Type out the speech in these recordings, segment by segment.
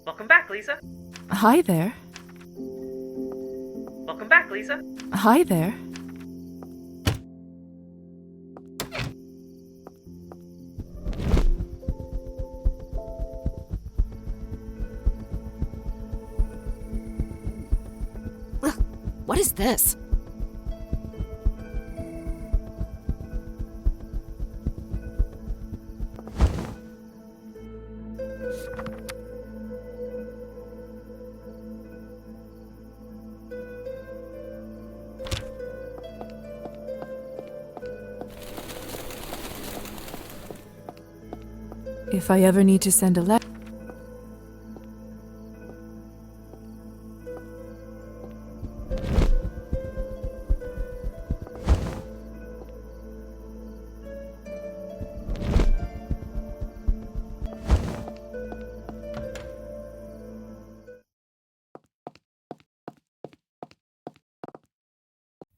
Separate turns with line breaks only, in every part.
Welcome back, Lisa.
Hi there.
Welcome back, Lisa.
Hi there.
What is this?
If I ever need to send a letter.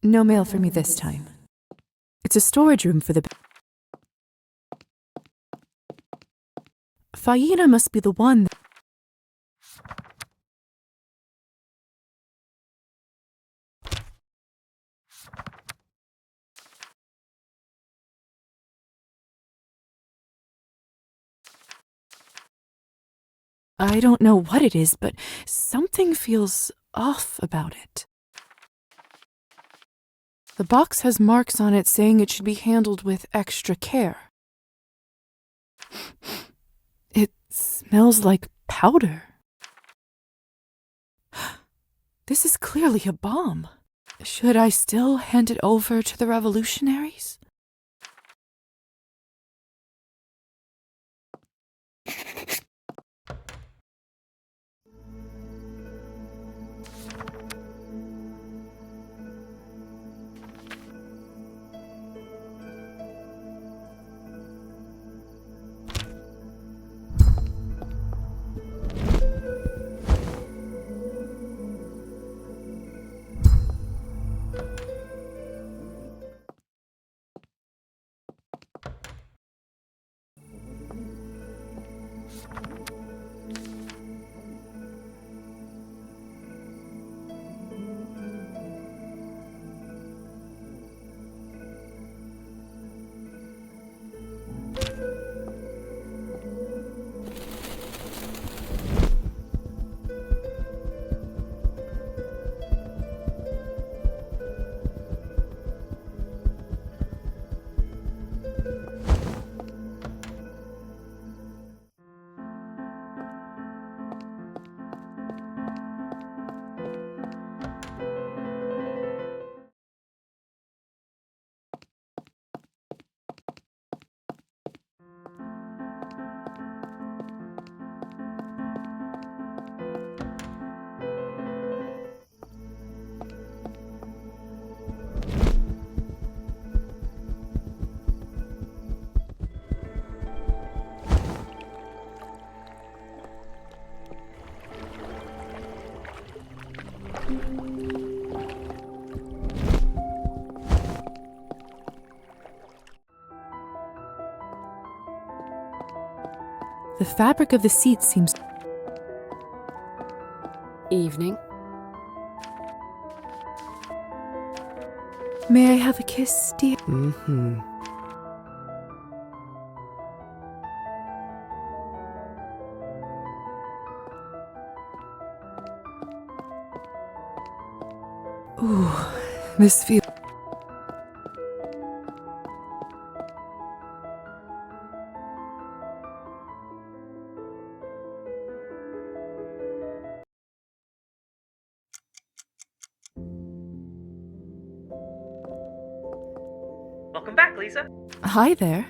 No mail for me this time. It's a storage room for the... Faina must be the one. I don't know what it is, but something feels off about it. The box has marks on it saying it should be handled with extra care. It smells like powder. This is clearly a bomb. Should I still hand it over to the revolutionaries? The fabric of the seat seems...
Evening.
May I have a kiss, dear?
Mm-hmm.
Ooh, this feels...
Welcome back, Lisa.
Hi there.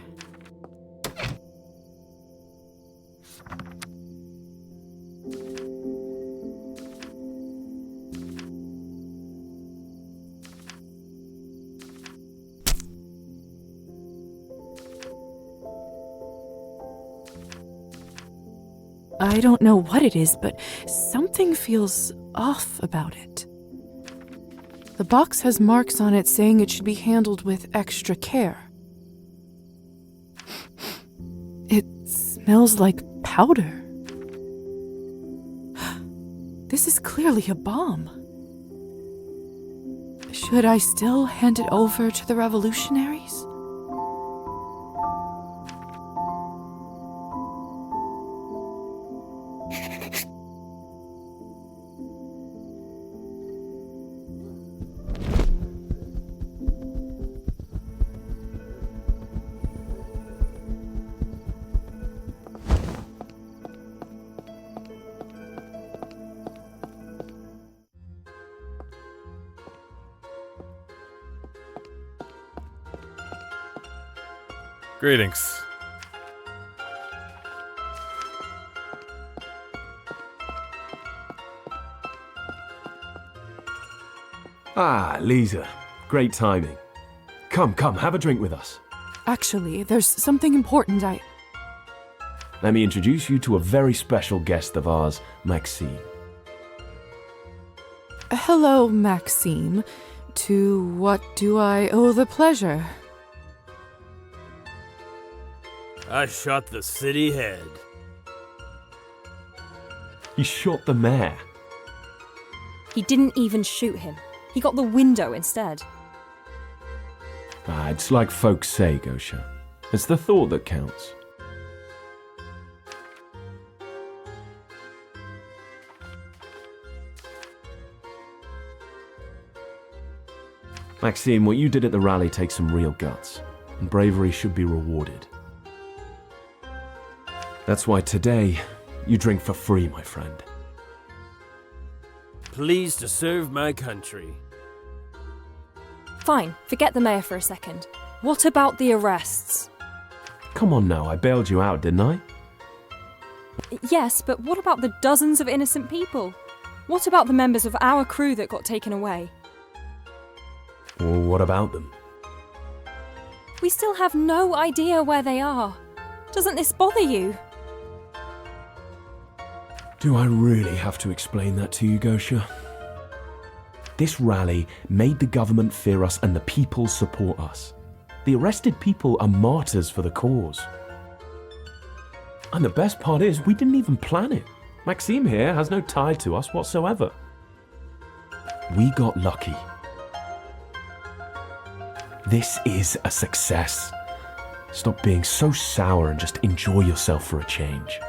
I don't know what it is, but something feels off about it. The box has marks on it saying it should be handled with extra care. It smells like powder. This is clearly a bomb. Should I still hand it over to the revolutionaries?
Greetings.
Ah, Lisa. Great timing. Come, have a drink with us.
Actually, there's something important
Let me introduce you to a very special guest of ours, Maxime.
Hello, Maxime. To what do I owe the pleasure?
I shot the city head.
You shot the mayor.
He didn't even shoot him. He got the window instead.
Ah, it's like folks say, Gosha. It's the thought that counts. Maxime, what you did at the rally takes some real guts, and bravery should be rewarded. That's why today, you drink for free, my friend.
Pleased to serve my country.
Fine, forget the mayor for a second. What about the arrests?
Come on now, I bailed you out, didn't I?
Yes, but what about the dozens of innocent people? What about the members of our crew that got taken away?
Well, what about them?
We still have no idea where they are. Doesn't this bother you?
Do I really have to explain that to you, Gosha? This rally made the government fear us and the people support us. The arrested people are martyrs for the cause. And the best part is, we didn't even plan it. Maxime here has no tie to us whatsoever. We got lucky. This is a success. Stop being so sour and just enjoy yourself for a change.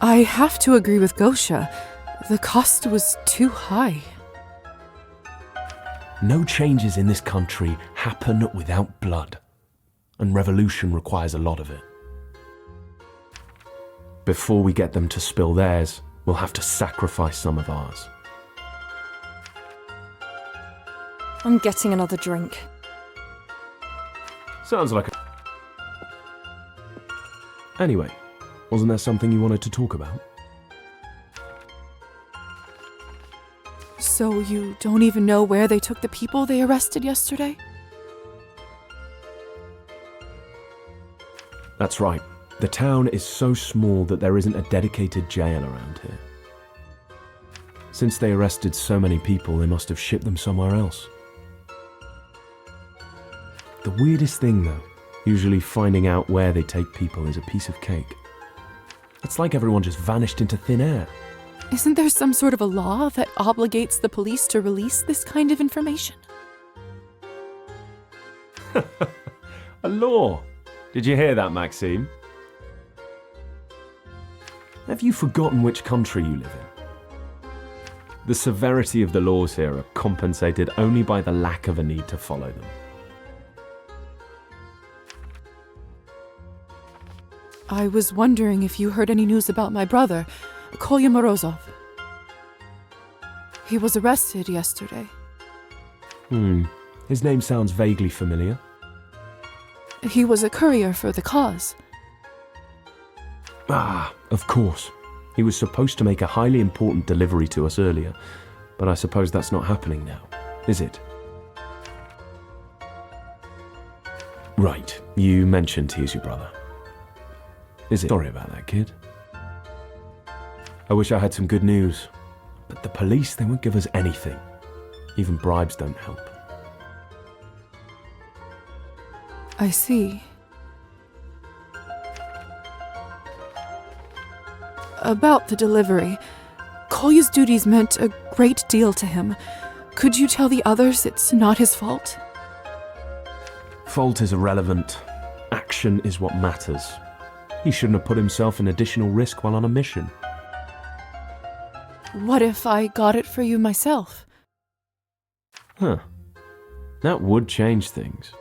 I have to agree with Gosha. The cost was too high.
No changes in this country happen without blood, and revolution requires a lot of it. Before we get them to spill theirs, we'll have to sacrifice some of ours.
I'm getting another drink.
Sounds like a... Anyway, wasn't there something you wanted to talk about?
So you don't even know where they took the people they arrested yesterday?
That's right. The town is so small that there isn't a dedicated jail around here. Since they arrested so many people, they must have shipped them somewhere else. The weirdest thing, though, usually finding out where they take people is a piece of cake. It's like everyone just vanished into thin air.
Isn't there some sort of a law that obligates the police to release this kind of information?
A law? Did you hear that, Maxime? Have you forgotten which country you live in? The severity of the laws here are compensated only by the lack of a need to follow them.
I was wondering if you heard any news about my brother, Kolya Morozov. He was arrested yesterday.
His name sounds vaguely familiar.
He was a courier for the cause.
Ah, of course. He was supposed to make a highly important delivery to us earlier, but I suppose that's not happening now, is it? Right, you mentioned he is your brother. Is it? Sorry about that, kid. I wish I had some good news, but the police, they won't give us anything. Even bribes don't help.
I see. About the delivery. Kolya's duties meant a great deal to him. Could you tell the others it's not his fault?
Fault is irrelevant. Action is what matters. He shouldn't have put himself in additional risk while on a mission.
What if I got it for you myself?
Huh. That would change things.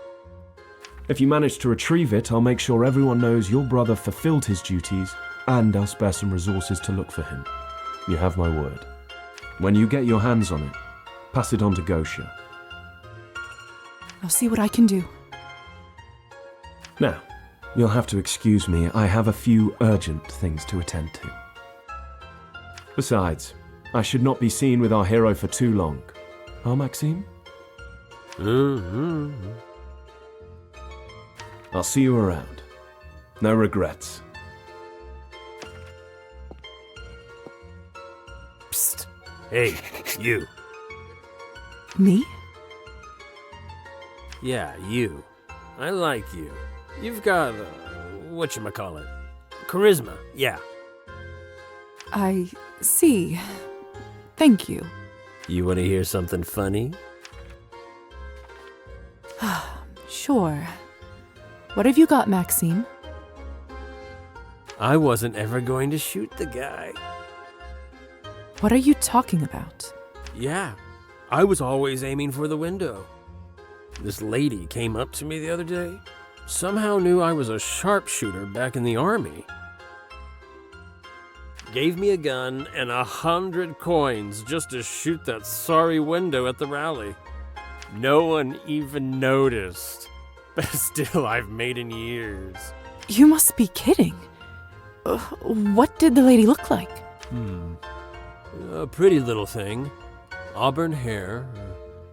If you manage to retrieve it, I'll make sure everyone knows your brother fulfilled his duties, and I'll spare some resources to look for him. You have my word. When you get your hands on it, pass it on to Gosha.
I'll see what I can do.
Now, you'll have to excuse me. I have a few urgent things to attend to. Besides, I should not be seen with our hero for too long. Huh, Maxime? I'll see you around. No regrets.
Psst. Hey, you.
Me?
Yeah, you. I like you. You've got, whatchamacallit? Charisma, yeah.
I see. Thank you.
You want to hear something funny?
Sure. What have you got, Maxime?
I wasn't ever going to shoot the guy.
What are you talking about?
Yeah, I was always aiming for the window. This lady came up to me the other day. Somehow knew I was a sharpshooter back in the army. Gave me a gun and 100 coins just to shoot that sorry window at the rally. No one even noticed. Best deal I've made in years.
You must be kidding. What did the lady look like?
A pretty little thing. Auburn hair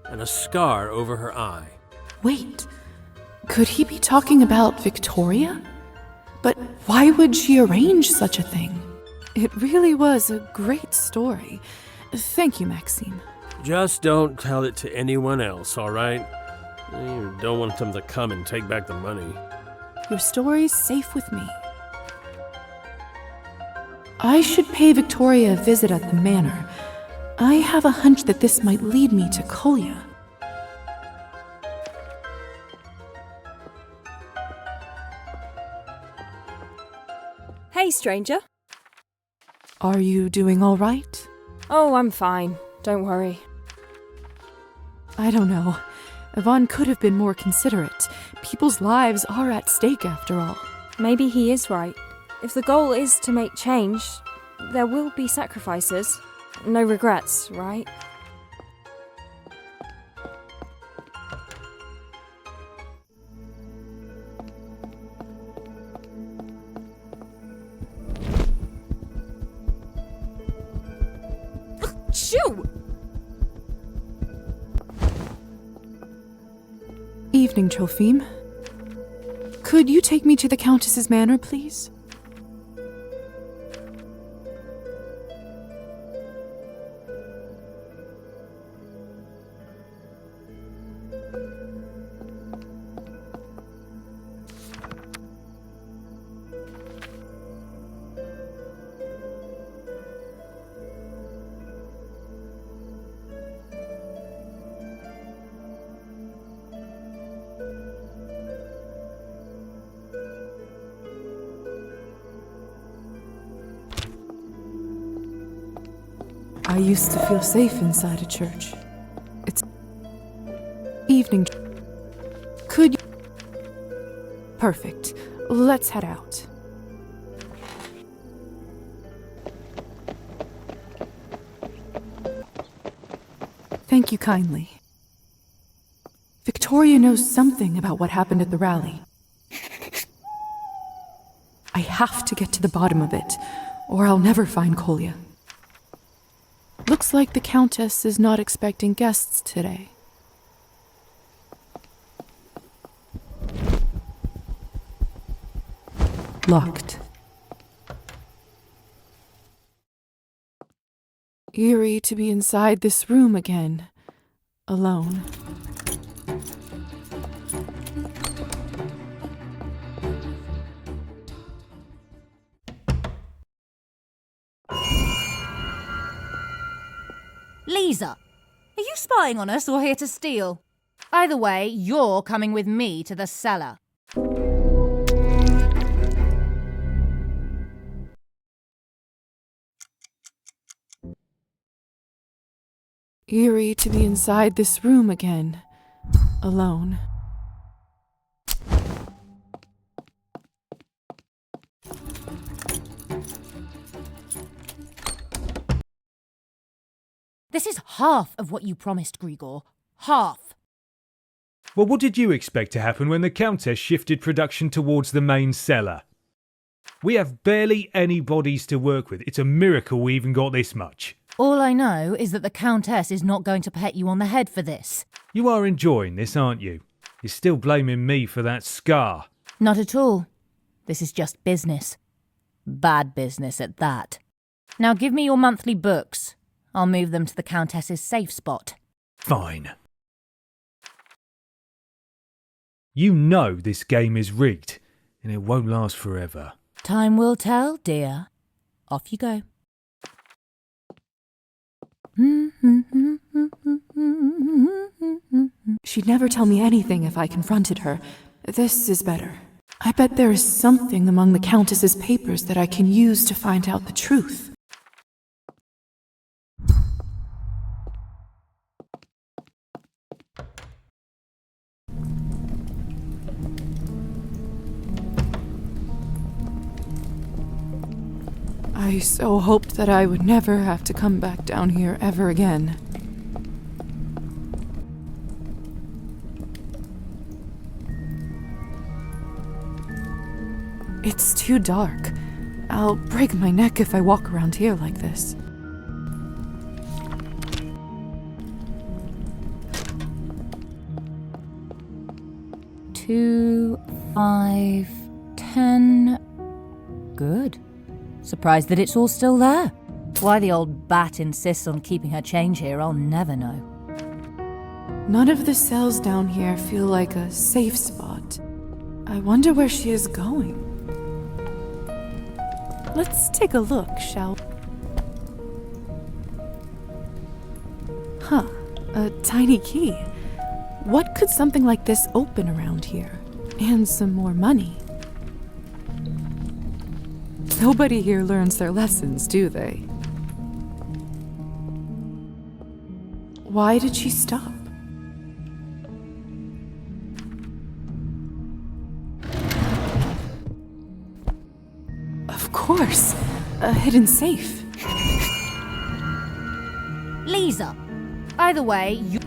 and a scar over her eye.
Wait, could he be talking about Victoria? But why would she arrange such a thing? It really was a great story. Thank you, Maxime.
Just don't tell it to anyone else, all right? You don't want them to come and take back the money.
Your story's safe with me. I should pay Victoria a visit at the manor. I have a hunch that this might lead me to Kolya.
Hey, stranger.
Are you doing all right?
Oh, I'm fine. Don't worry.
I don't know. Yvonne could have been more considerate. People's lives are at stake after all.
Maybe he is right. If the goal is to make change, there will be sacrifices. No regrets, right?
Shoo!
Evening, Trophime. Could you take me to the Countess's manor, please? I used to feel safe inside a church. It's evening. Could you... Perfect. Let's head out. Thank you kindly. Victoria knows something about what happened at the rally. I have to get to the bottom of it, or I'll never find Kolya. Looks like the Countess is not expecting guests today. Locked. Eerie to be inside this room again, alone.
Lisa, are you spying on us or here to steal? Either way, you're coming with me to the cellar.
Eerie to be inside this room again, alone.
This is half of what you promised, Grigor. Half.
Well, what did you expect to happen when the Countess shifted production towards the main cellar? We have barely any bodies to work with. It's a miracle we even got this much.
All I know is that the Countess is not going to pat you on the head for this.
You are enjoying this, aren't you? You're still blaming me for that scar.
Not at all. This is just business. Bad business at that. Now give me your monthly books. I'll move them to the Countess's safe spot.
Fine. You know this game is rigged, and it won't last forever.
Time will tell, dear. Off you go.
She'd never tell me anything if I confronted her. This is better. I bet there is something among the Countess's papers that I can use to find out the truth. I so hoped that I would never have to come back down here ever again. It's too dark. I'll break my neck if I walk around here like this.
Two, 5, 10. Good. Surprised that it's all still there. Why the old bat insists on keeping her change here, I'll never know.
None of the cells down here feel like a safe spot. I wonder where she is going. Let's take a look, shall we? Huh, a tiny key. What could something like this open around here? And some more money. Nobody here learns their lessons, do they? Why did she stop? Of course, a hidden safe.
Lisa, either way, you...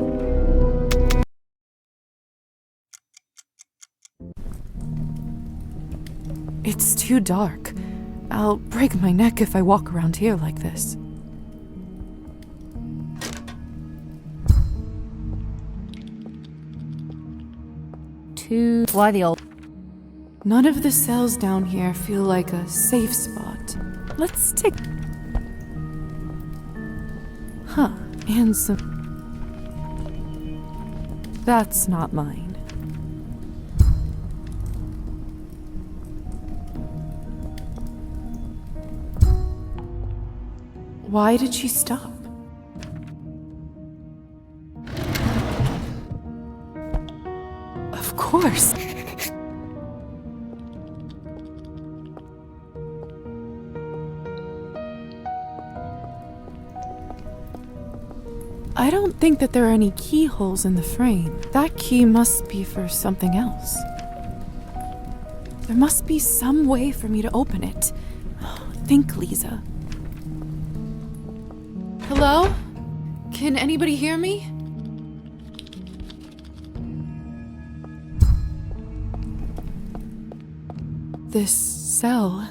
It's too dark. I'll break my neck if I walk around here like this.
Why the old...
None of the cells down here feel like a safe spot. Let's take... Huh, and some... That's not mine. Why did she stop? Of course. I don't think that there are any keyholes in the frame. That key must be for something else. There must be some way for me to open it. Think, Lisa. Hello? Can anybody hear me? This cell.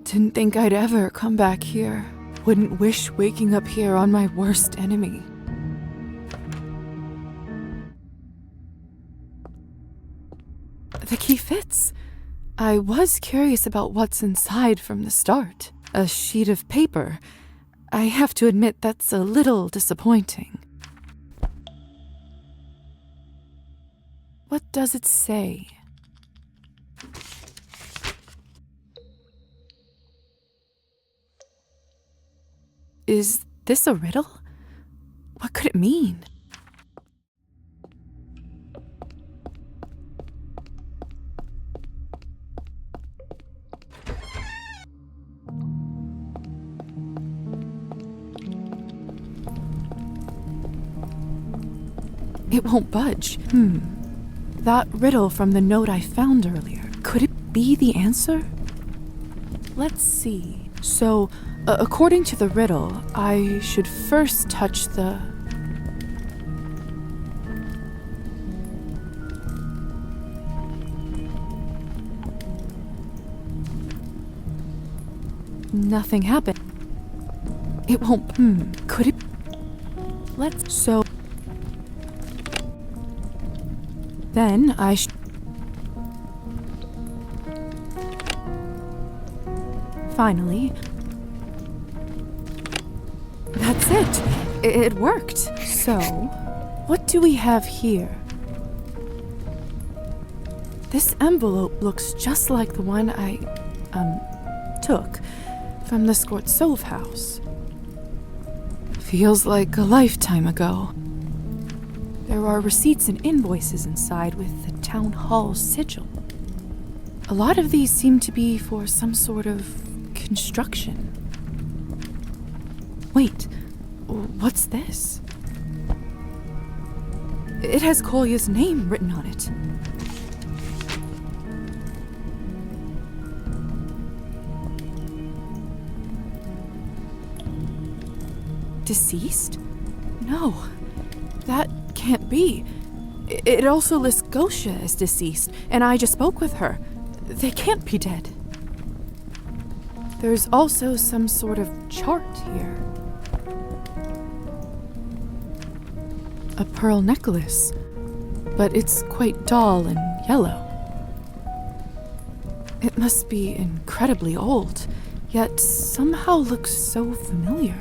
Didn't think I'd ever come back here. Wouldn't wish waking up here on my worst enemy. The key fits. I was curious about what's inside from the start. A sheet of paper. I have to admit that's a little disappointing. What does it say? Is this a riddle? could it mean? It won't budge. That riddle from the note I found earlier. Could it be the answer? Let's see. So, according to the riddle, I should first touch the... Nothing happened. It won't... Could it... Let's... So... Then I Finally. That's it. It worked. So, what do we have here? This envelope looks just like the one I, took from the Skvortsov house. Feels like a lifetime ago. There are receipts and invoices inside with the town hall sigil. A lot of these seem to be for some sort of construction. Wait, what's this? It has Kolya's name written on it. Deceased? No, that can't be. It also lists Gosha as deceased, and I just spoke with her. They can't be dead. There's also some sort of chart here. A pearl necklace, but it's quite dull and yellow. It must be incredibly old, yet somehow looks so familiar.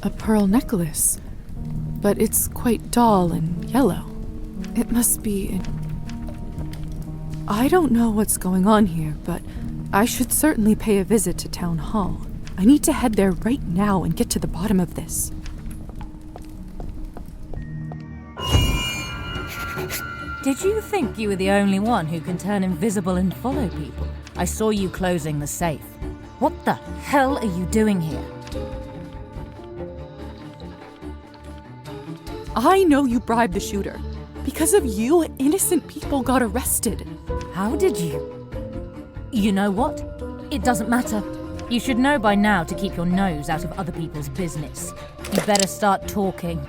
A pearl necklace, but it's quite dull and yellow. It must be... I don't know what's going on here, but I should certainly pay a visit to Town Hall. I need to head there right now and get to the bottom of this.
Did you think you were the only one who can turn invisible and follow people? I saw you closing the safe. What the hell are you doing here?
I know you bribed the shooter. Because of you, innocent people got arrested.
How did you? You know what? It doesn't matter. You should know by now to keep your nose out of other people's business. You better start talking.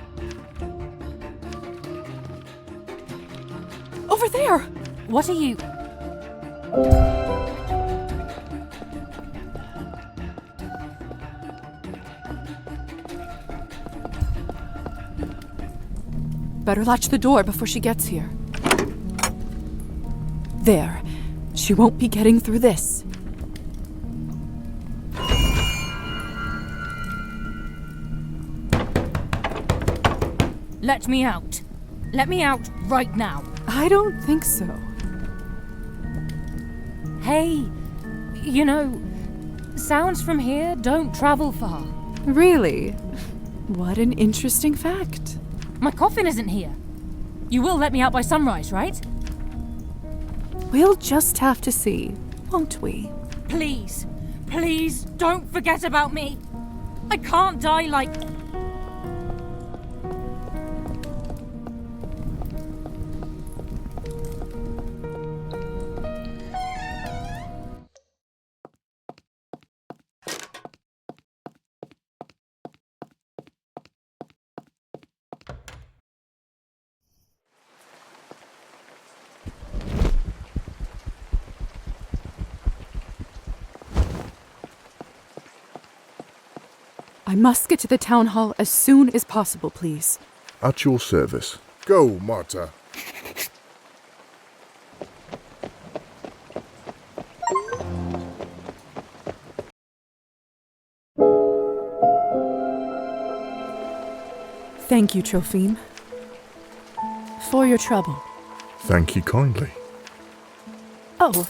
Over there!
What are you...
Better latch the door before she gets here. There. She won't be getting through this.
Let me out. Let me out right now.
I don't think so.
Hey, you know, sounds from here don't travel far.
Really? What an interesting fact.
My coffin isn't here. You will let me out by sunrise, right?
We'll just have to see, won't we?
Please, please don't forget about me. I can't die like...
I must get to the town hall as soon as possible, please.
At your service. Go, Marta.
Thank you, Trophime. For your trouble.
Thank you kindly.
Oh,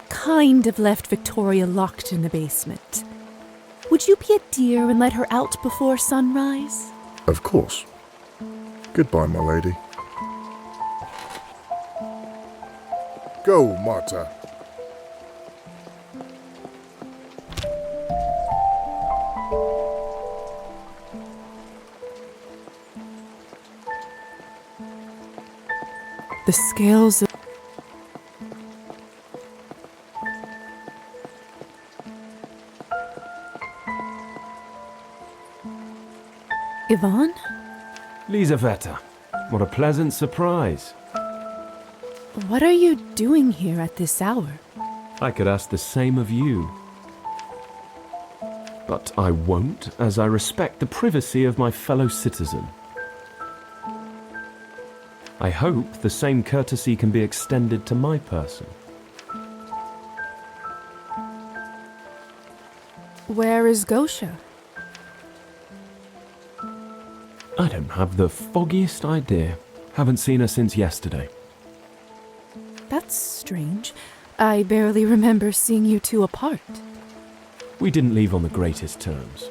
kind of left Victoria locked in the basement. Would you be a dear and let her out before sunrise?
Of course. Goodbye, my lady. Go, Marta.
The scales of... Yvonne?
Lizaveta, what a pleasant surprise.
What are you doing here at this hour?
I could ask the same of you. But I won't, as I respect the privacy of my fellow citizen. I hope the same courtesy can be extended to my person.
Where is Gosha?
I don't have the foggiest idea. Haven't seen her since yesterday.
That's strange. I barely remember seeing you two apart.
We didn't leave on the greatest terms.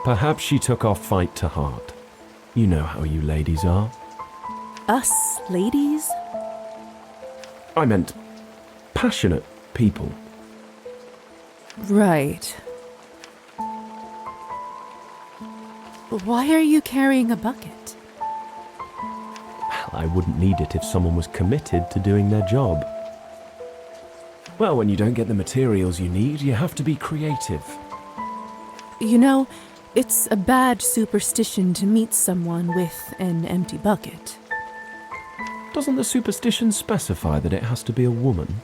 Perhaps she took our fight to heart. You know how you ladies are.
Us ladies?
I meant passionate people.
Right. Why are you carrying a bucket?
I wouldn't need it if someone was committed to doing their job. Well, when you don't get the materials you need, you have to be creative.
You know, it's a bad superstition to meet someone with an empty bucket.
Doesn't the superstition specify that it has to be a woman?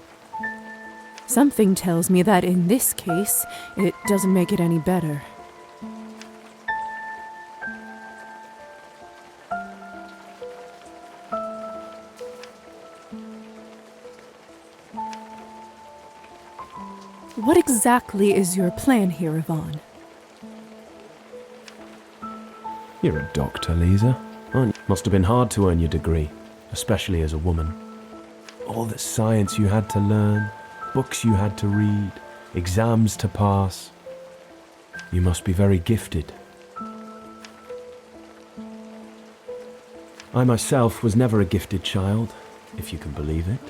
Something tells me that in this case, it doesn't make it any better. What exactly is your plan here, Yvonne?
You're a doctor, Lisa. Aren't you? Must have been hard to earn your degree, especially as a woman. All the science you had to learn, books you had to read, exams to pass. You must be very gifted. I myself was never a gifted child, if you can believe it.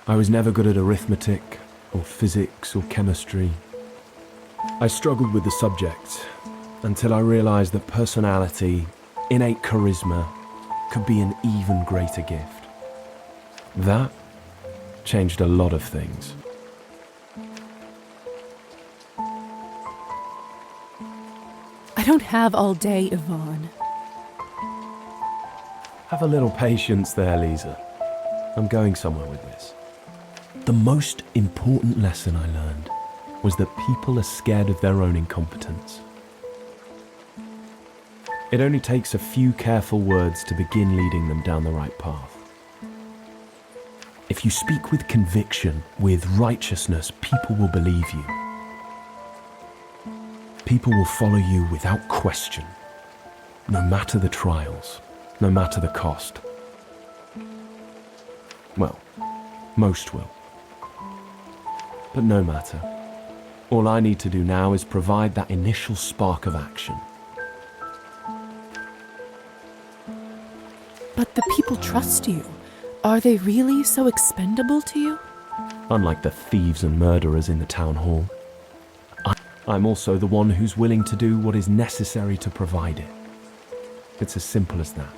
I was never good at arithmetic, or physics, or chemistry. I struggled with the subjects until I realized that personality, innate charisma, could be an even greater gift. That changed a lot of things.
I don't have all day, Yvonne.
Have a little patience there, Lisa. I'm going somewhere with this. The most important lesson I learned was that people are scared of their own incompetence. It only takes a few careful words to begin leading them down the right path. If you speak with conviction, with righteousness, people will believe you. People will follow you without question, no matter the trials, no matter the cost. Well, most will. But no matter. All I need to do now is provide that initial spark of action.
But the people trust you. Are they really so expendable to you?
Unlike the thieves and murderers in the town hall, I'm also the one who's willing to do what is necessary to provide it. It's as simple as that.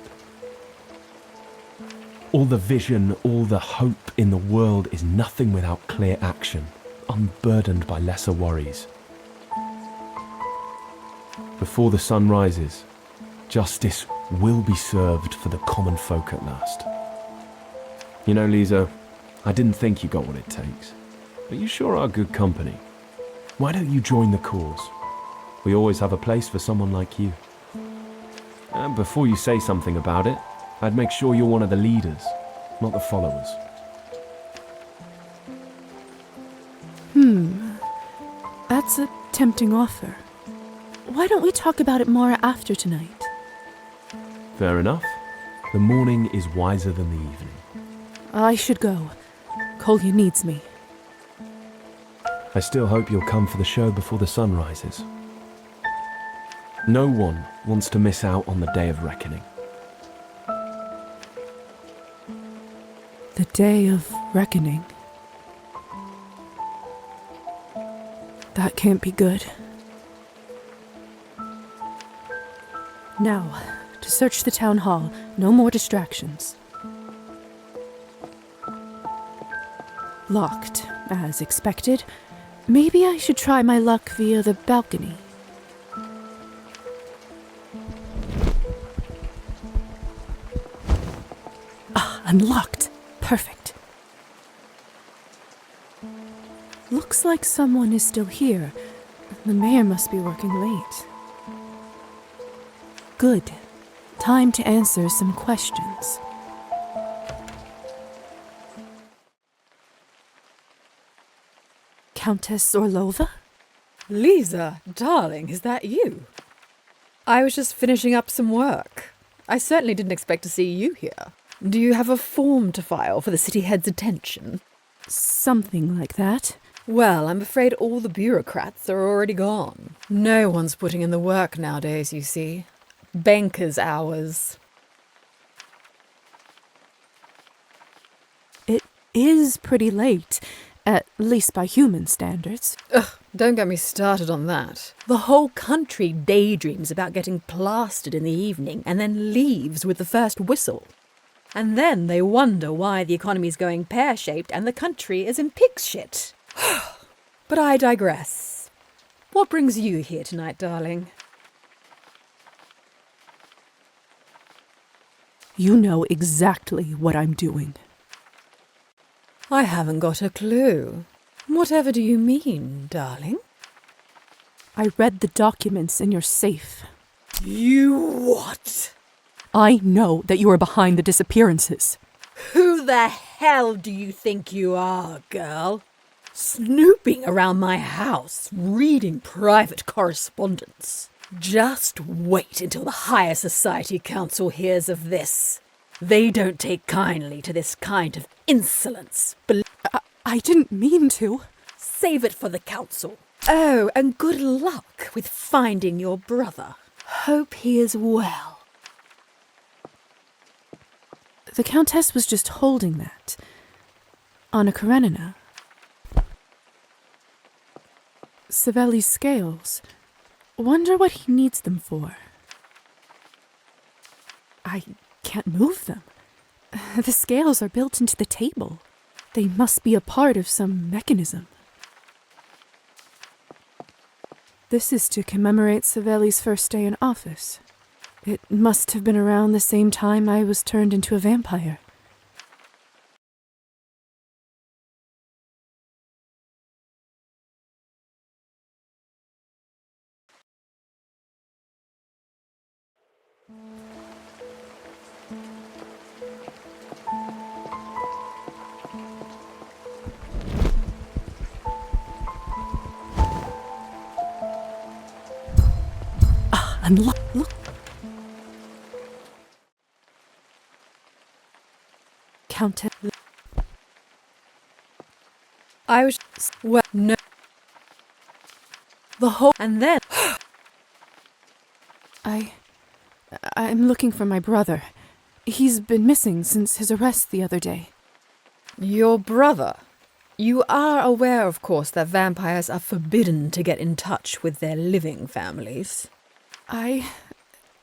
All the vision, all the hope in the world is nothing without clear action, unburdened by lesser worries. Before the sun rises, justice will be served for the common folk at last. You know, Lisa, I didn't think you got what it takes, but you sure are good company. Why don't you join the cause? We always have a place for someone like you. And before you say something about it, I'd make sure you're one of the leaders, not the followers.
That's a tempting offer. Why don't we talk about it more after tonight?
Fair enough. The morning is wiser than the evening.
I should go. Kolya needs me.
I still hope you'll come for the show before the sun rises. No one wants to miss out on the day of reckoning.
The day of reckoning. That can't be good. Now, to search the town hall. No more distractions. Locked, as expected. Maybe I should try my luck via the balcony. Ah, unlocked. Perfect. Looks like someone is still here. The mayor must be working late. Good. Time to answer some questions. Countess Orlova?
Lisa, darling, is that you? I was just finishing up some work. I certainly didn't expect to see you here. Do you have a form to file for the city head's attention?
Something like that.
Well, I'm afraid all the bureaucrats are already gone. No one's putting in the work nowadays, you see. Banker's hours.
It is pretty late, at least by human standards.
Ugh, don't get me started on that. The whole country daydreams about getting plastered in the evening and then leaves with the first whistle. And then they wonder why the economy's going pear-shaped and the country is in pig's shit. But I digress. What brings you here tonight, darling?
You know exactly what I'm doing.
I haven't got a clue. Whatever do you mean, darling?
I read the documents in your safe.
You what?
I know that you are behind the disappearances.
Who the hell do you think you are, girl? Snooping around my house, reading private correspondence. Just wait until the Higher Society Council hears of this. They don't take kindly to this kind of insolence.
I didn't mean to.
Save it for the council. Oh, and good luck with finding your brother. Hope he is well.
The Countess was just holding that. Anna Karenina. Savelli's scales. Wonder what he needs them for. I can't move them. The scales are built into the table. They must be a part of some mechanism. This is to commemorate Savelli's first day in office. It must have been around the same time I was turned into a vampire. And look. Countess.
I was... well, no. The whole... and then...
I'm looking for my brother. He's been missing since his arrest the other day.
Your brother? You are aware, of course, that vampires are forbidden to get in touch with their living families.
I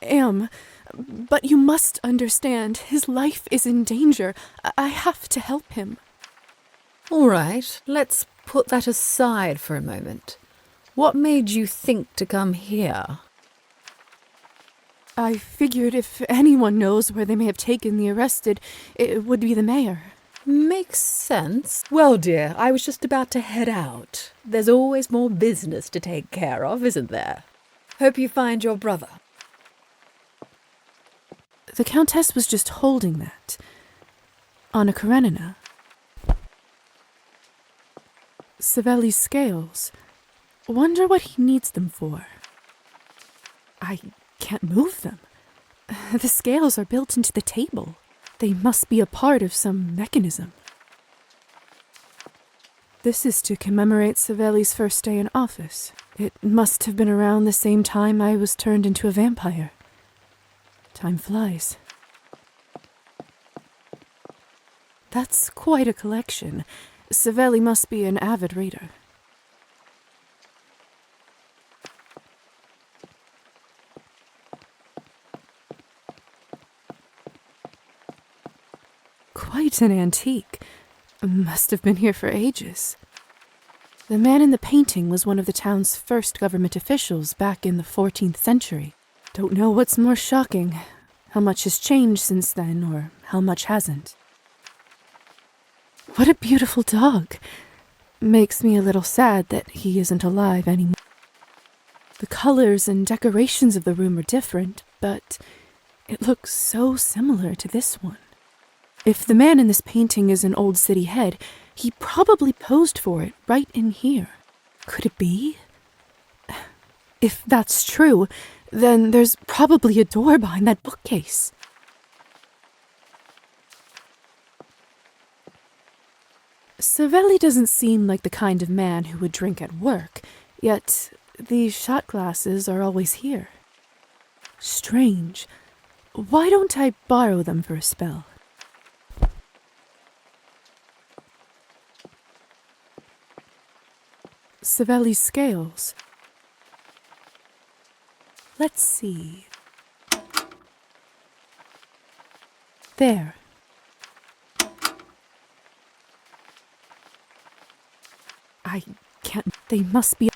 am, but you must understand, his life is in danger. I have to help him.
All right, let's put that aside for a moment. What made you think to come here?
I figured if anyone knows where they may have taken the arrested, it would be the mayor.
Makes sense. Well, dear, I was just about to head out. There's always more business to take care of, isn't there? Hope you find your brother.
The Countess was just holding that. Anna Karenina. Savelli's scales. Wonder what he needs them for. I can't move them. The scales are built into the table. They must be a part of some mechanism. This is to commemorate Savelli's first day in office. It must have been around the same time I was turned into a vampire. Time flies. That's quite a collection. Savelli must be an avid reader. Quite an antique. Must have been here for ages. The man in the painting was one of the town's first government officials back in the 14th century. Don't know what's more shocking, how much has changed since then, or how much hasn't. What a beautiful dog. Makes me a little sad that he isn't alive anymore. The colors and decorations of the room are different, but it looks so similar to this one. If the man in this painting is an old city head, he probably posed for it right in here. Could it be? If that's true, then there's probably a door behind that bookcase. Savelli doesn't seem like the kind of man who would drink at work, yet these shot glasses are always here. Strange. Why don't I borrow them for a spell? Savelli's scales. Let's see. There. I can't. They must be.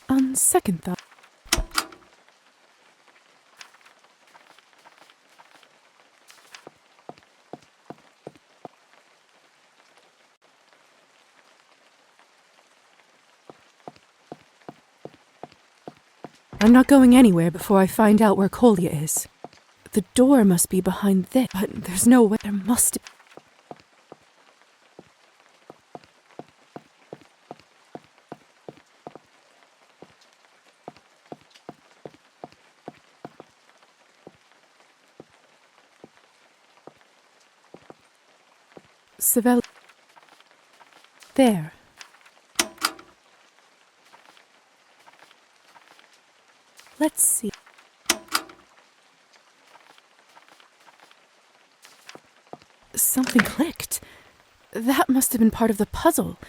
On second thought. I'm not going anywhere before I find out where Kolya is. The door must be behind this, but there's no way. There must. Savelli. There. Let's see. Something clicked. That must have been part of the puzzle.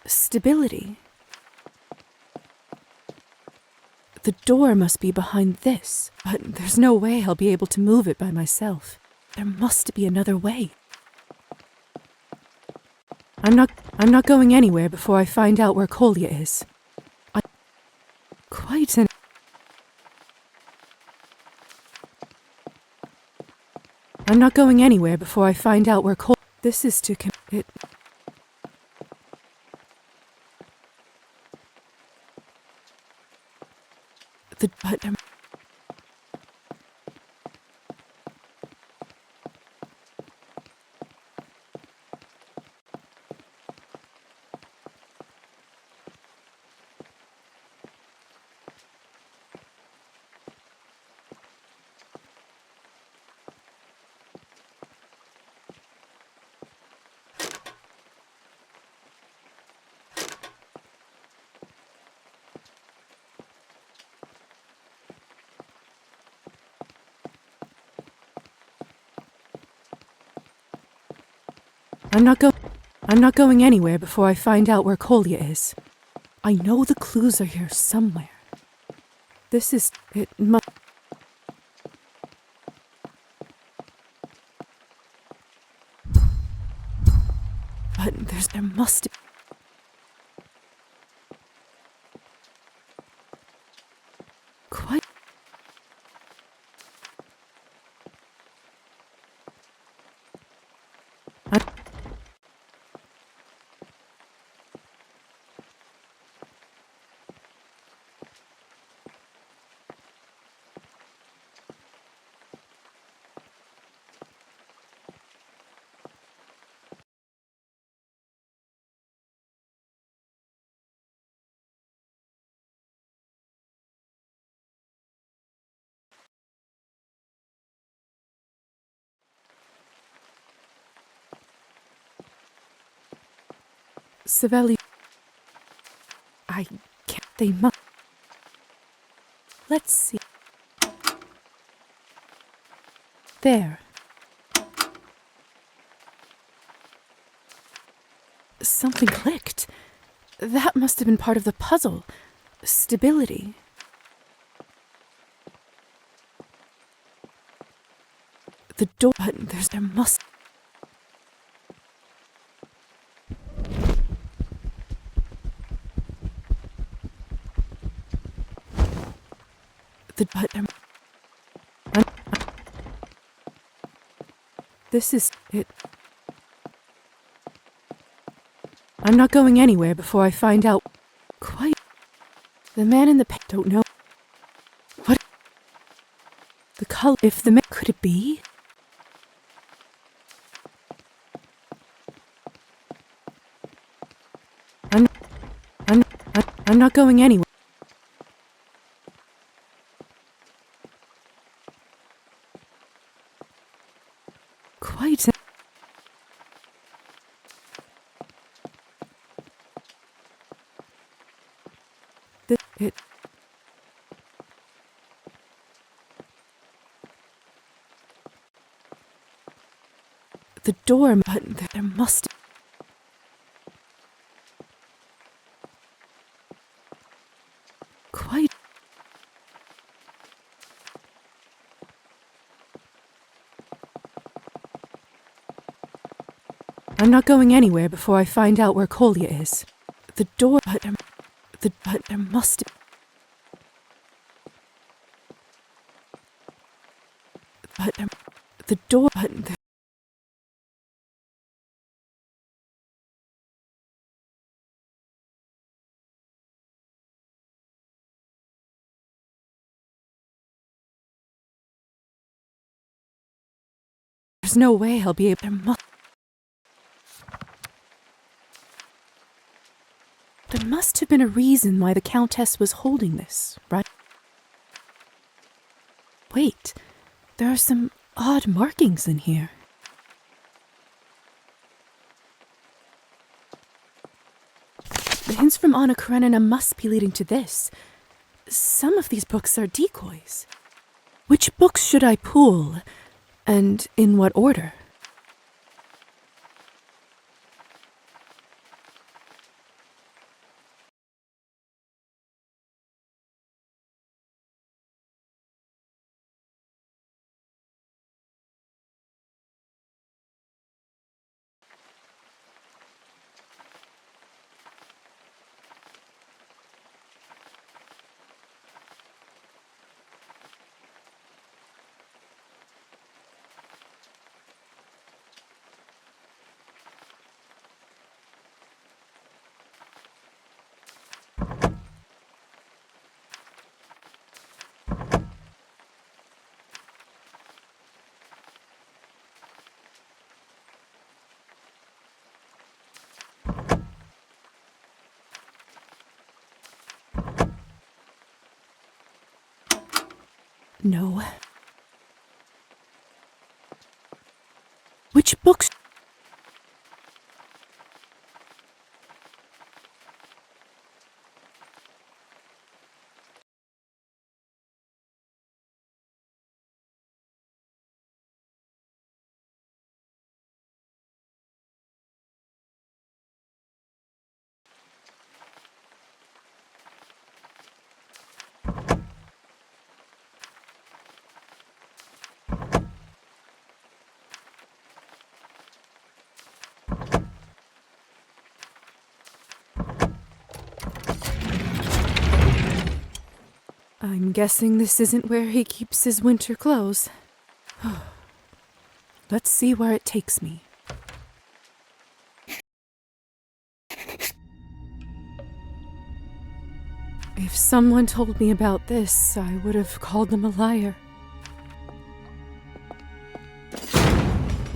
Stability. The door must be behind this, but there's no way I'll be able to move it by myself. There must be another way. I'm not going anywhere before I find out where Kolya is. Quite an. I'm not going anywhere before I find out where This is to it. But I'm not going anywhere before I find out where Kolya is. I know the clues are here somewhere. This is it must. But there must. Quite. Savelli. I can't. They must. Let's see. There. Something clicked. That must have been part of the puzzle. Stability. The door button, there must... The button... This is it. I'm not going anywhere before I find out. Quite. The man in the don't know. What? The color. If the man. Could it be? I'm not going anywhere. Quite. It. The door button. There must. Quite. I'm not going anywhere before I find out where Kolya is. The door button. But there must. But the door button. There's no way I'll be able. There must have been a reason why the Countess was holding this, right? Wait, there are some odd markings in here. The hints from Anna Karenina must be leading to this. Some of these books are decoys. Which books should I pool, and in what order? No. Which books? I'm guessing this isn't where he keeps his winter clothes. Let's see where it takes me. If someone told me about this, I would have called them a liar.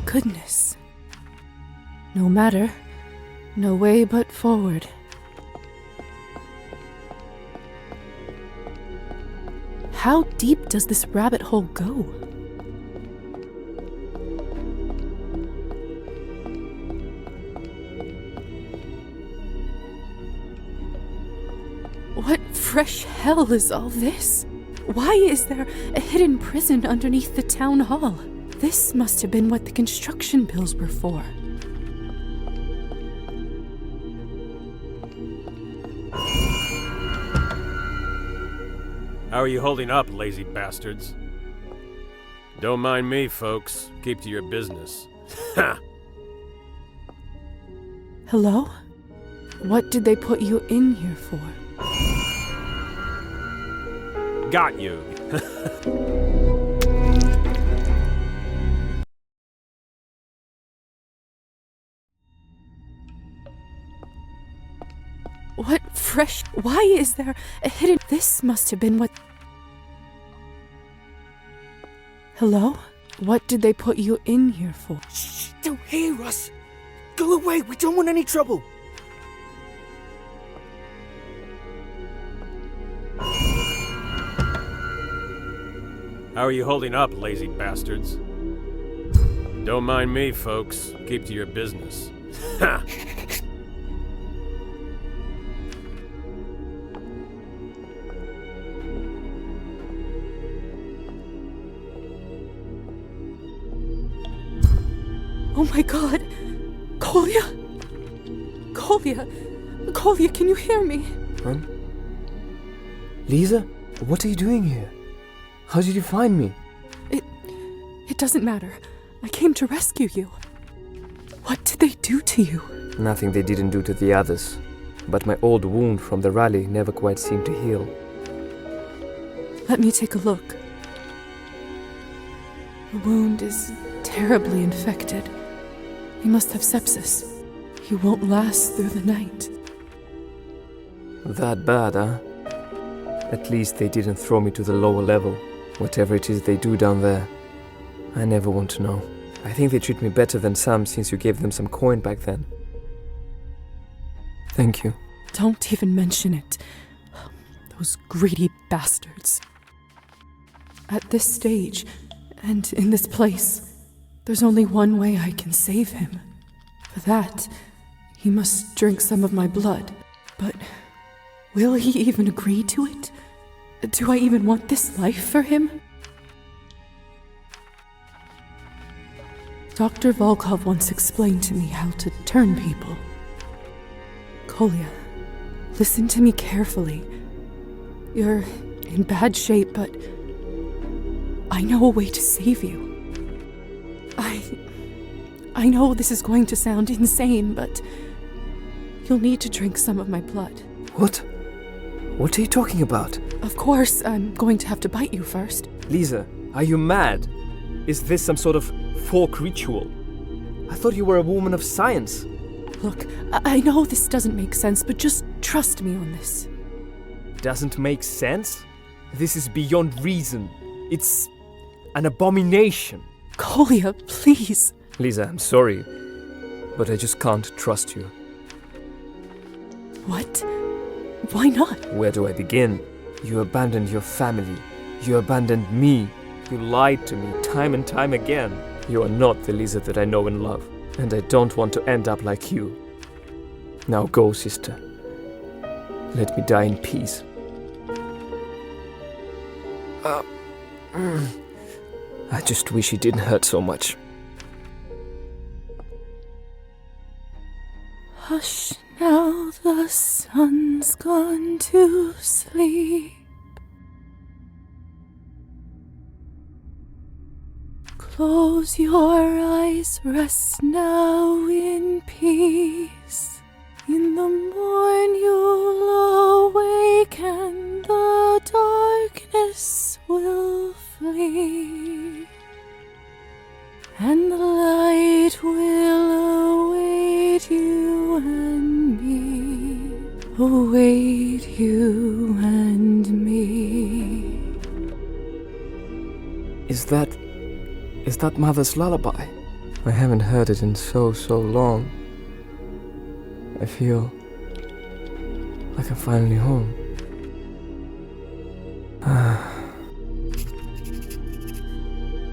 Goodness. No matter. No way but forward. How deep does this rabbit hole go? What fresh hell is all this? Why is there a hidden prison underneath the town hall? This must have been what the construction bills were for.
How are you holding up, lazy bastards? Don't mind me, folks. Keep to your business. Ha!
Hello? What did they put you in here for?
Got you.
What fresh... Why is there a hidden... This must have been what... Hello? What did they put you in here for?
Shh! Don't hear us! Go away! We don't want any trouble!
How are you holding up, lazy bastards? Don't mind me, folks. Keep to your business. Ha!
Oh my god! Kolya! Kolya! Kolya, can you hear me?
Hon? Lisa? What are you doing here? How did you find me?
It doesn't matter. I came to rescue you. What did they do to you?
Nothing they didn't do to the others. But my old wound from the rally never quite seemed to heal.
Let me take a look. The wound is terribly infected. He must have sepsis. He won't last through the night.
That bad, huh? At least they didn't throw me to the lower level. Whatever it is they do down there. I never want to know. I think they treat me better than some since you gave them some coin back then. Thank you.
Don't even mention it. Those greedy bastards. At this stage, and in this place, there's only one way I can save him. For that, he must drink some of my blood. But will he even agree to it? Do I even want this life for him? Dr. Volkov once explained to me how to turn people. Kolya, listen to me carefully. You're in bad shape, but I know a way to save you. I know this is going to sound insane, but you'll need to drink some of my blood.
What? What are you talking about?
Of course, I'm going to have to bite you first.
Lisa, are you mad? Is this some sort of folk ritual? I thought you were a woman of science.
Look, I know this doesn't make sense, but just trust me on this.
Doesn't make sense? This is beyond reason. It's an abomination.
Kolya, please.
Lisa, I'm sorry, but I just can't trust you.
What? Why not?
Where do I begin? You abandoned your family. You abandoned me. You lied to me time and time again. You are not the Lisa that I know and love, and I don't want to end up like you. Now go, sister. Let me die in peace. I just wish it didn't hurt so much.
Hush now, the sun's gone to sleep. Close your eyes, rest now in peace. In the morn you'll awake and the darkness will flee. And the light will await you and me. Await you and me.
Is that Mother's lullaby? I haven't heard it in so long. I feel like I'm finally home.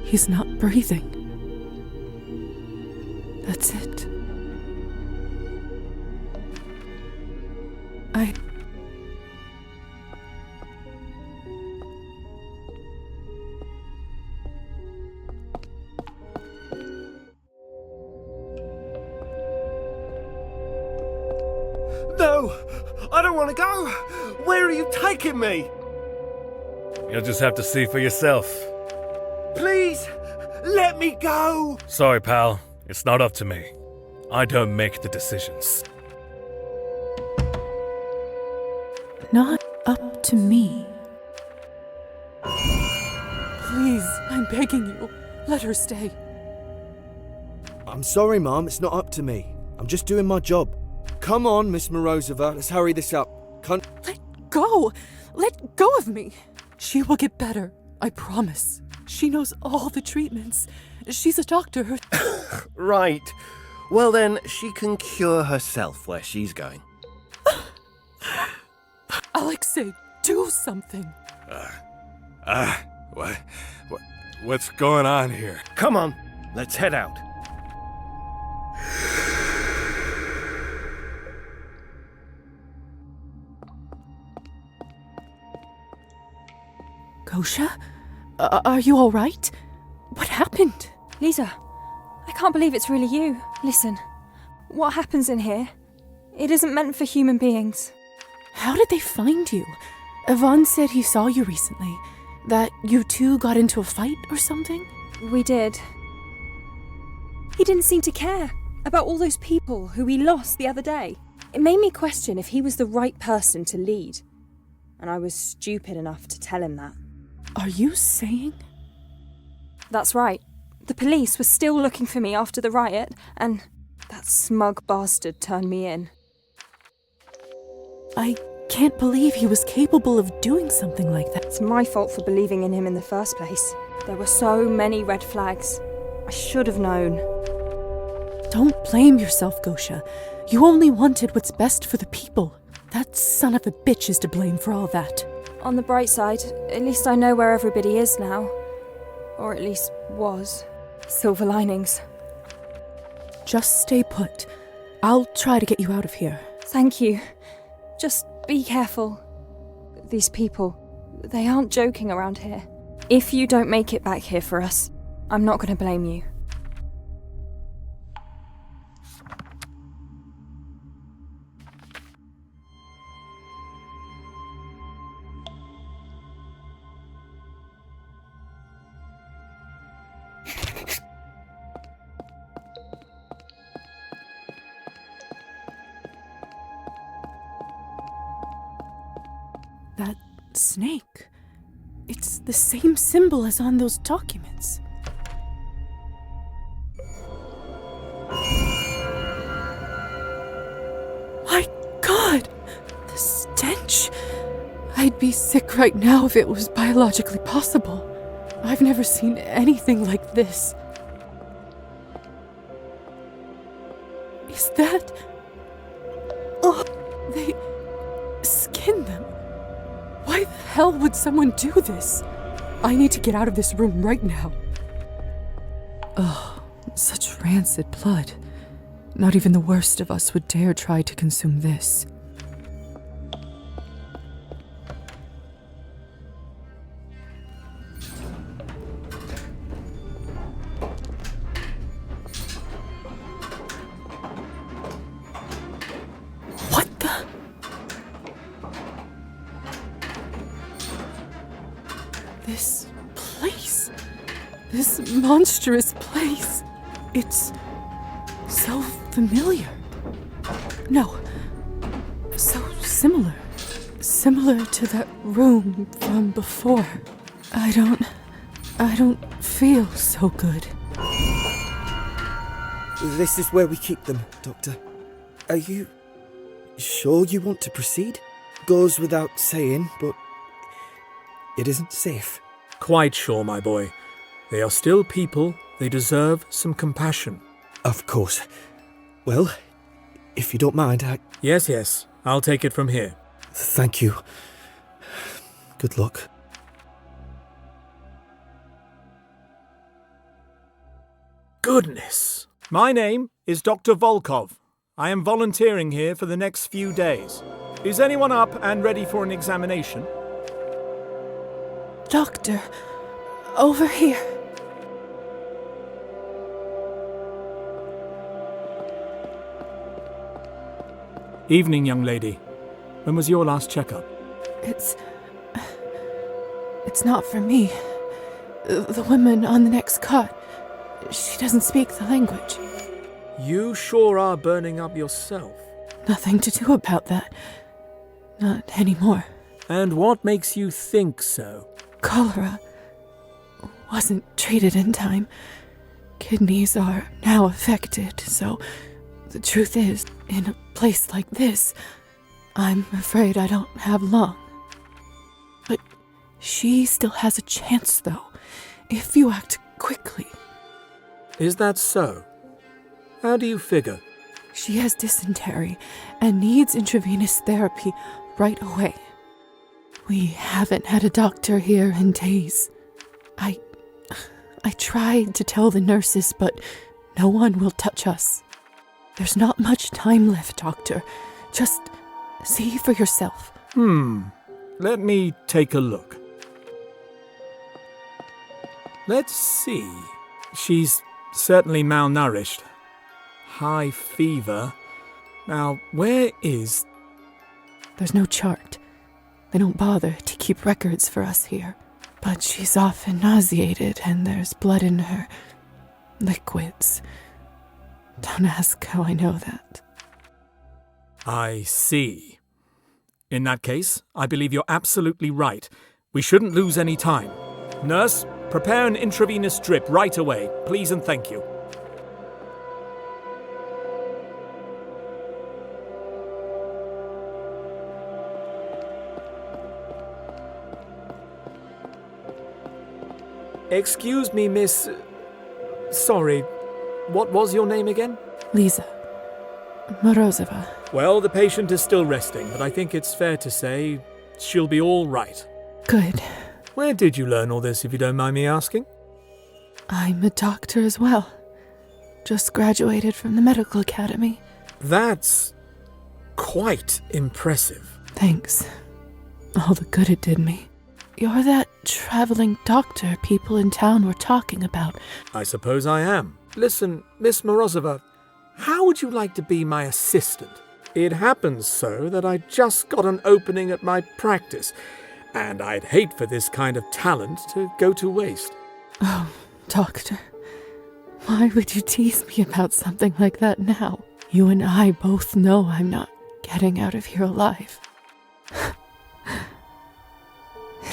He's not breathing. That's it.
No! I don't want to go! Where are you taking me?
You'll just have to see for yourself.
Please! Let me go!
Sorry, pal. It's not up to me. I don't make the decisions.
Not up to me.
Please, I'm begging you. Let her stay.
I'm sorry, Mom. It's not up to me. I'm just doing my job. Come on, Miss Morozova. Let's hurry this up.
Let go! Let go of me! She will get better. I promise. She knows all the treatments. She's a doctor.
Right. Well then, she can cure herself where she's going.
Alexei, do something.
What's going on here?
Come on, let's head out.
Gosha? Are you alright? What happened?
Lisa, I can't believe it's really you. Listen, what happens in here? It isn't meant for human beings.
How did they find you? Yvonne said he saw you recently. That you two got into a fight or something?
We did. He didn't seem to care about all those people who we lost the other day. It made me question if he was the right person to lead. And I was stupid enough to tell him that.
Are you saying?
That's right. The police were still looking for me after the riot, and that smug bastard turned me in.
I can't believe he was capable of doing something like that.
It's my fault for believing in him in the first place. There were so many red flags. I should have known.
Don't blame yourself, Gosha. You only wanted what's best for the people. That son of a bitch is to blame for all that.
On the bright side, at least I know where everybody is now. Or at least was. Silver linings.
Just stay put. I'll try to get you out of here.
Thank you. Just be careful. These people, they aren't joking around here. If you don't make it back here for us, I'm not going to blame you.
That snake. It's the same symbol as on those documents. My God! The stench! I'd be sick right now if it was biologically possible. I've never seen anything like this. Is that... Oh, they skinned them. Why the hell would someone do this? I need to get out of this room right now. Oh, such rancid blood. Not even the worst of us would dare try to consume this. What the? This place. This monstrous place. It's so familiar. No. So similar. Similar to that room from before. I don't feel so good.
This is where we keep them, Doctor. Are you sure you want to proceed? Goes without saying, but it isn't safe.
Quite sure, my boy. They are still people. They deserve some compassion.
Of course. Well, if you don't mind,
Yes. I'll take it from here.
Thank you. Good luck.
Goodness. My name is Dr. Volkov. I am volunteering here for the next few days. Is anyone up and ready for an examination?
Doctor, over here.
Evening, young lady. When was your last checkup?
It's not for me. The woman on the next cot, she doesn't speak the language.
You sure are burning up yourself.
Nothing to do about that. Not anymore.
And what makes you think so?
Cholera wasn't treated in time. Kidneys are now affected, so the truth is, in a place like this, I'm afraid I don't have long. But she still has a chance, though, if you act quickly.
Is that so? How do you figure?
She has dysentery and needs intravenous therapy right away. We haven't had a doctor here in days. I tried to tell the nurses, but no one will touch us. There's not much time left, Doctor. Just see for yourself.
Let me take a look. Let's see. She's certainly malnourished. High fever. Now, where is...
There's no chart. They don't bother to keep records for us here. But she's often nauseated and there's blood in her liquids. Don't ask how I know that.
I see. In that case, I believe you're absolutely right. We shouldn't lose any time. Nurse, prepare an intravenous drip right away, please and thank you. Excuse me, miss... Sorry, what was your name again?
Lisa. Morozova.
Well, the patient is still resting, but I think it's fair to say she'll be all right.
Good.
Where did you learn all this, if you don't mind me asking?
I'm a doctor as well. Just graduated from the medical academy.
That's quite impressive.
Thanks. All the good it did me. You're that traveling doctor people in town were talking about.
I suppose I am. Listen, Miss Morozova, how would you like to be my assistant? It happens so that I just got an opening at my practice, and I'd hate for this kind of talent to go to waste.
Oh, doctor. Why would you tease me about something like that now? You and I both know I'm not getting out of here alive.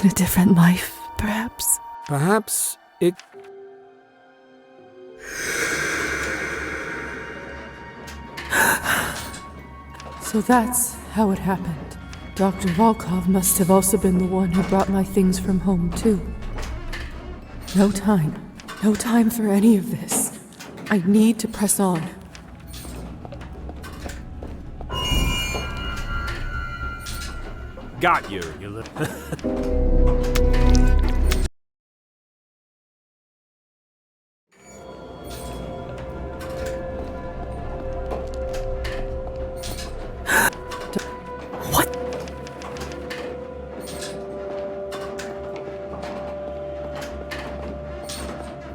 In a different life, perhaps?
Perhaps it...
So that's how it happened. Dr. Volkov must have also been the one who brought my things from home, too. No time. No time for any of this. I need to press on.
Got you, you little...
What?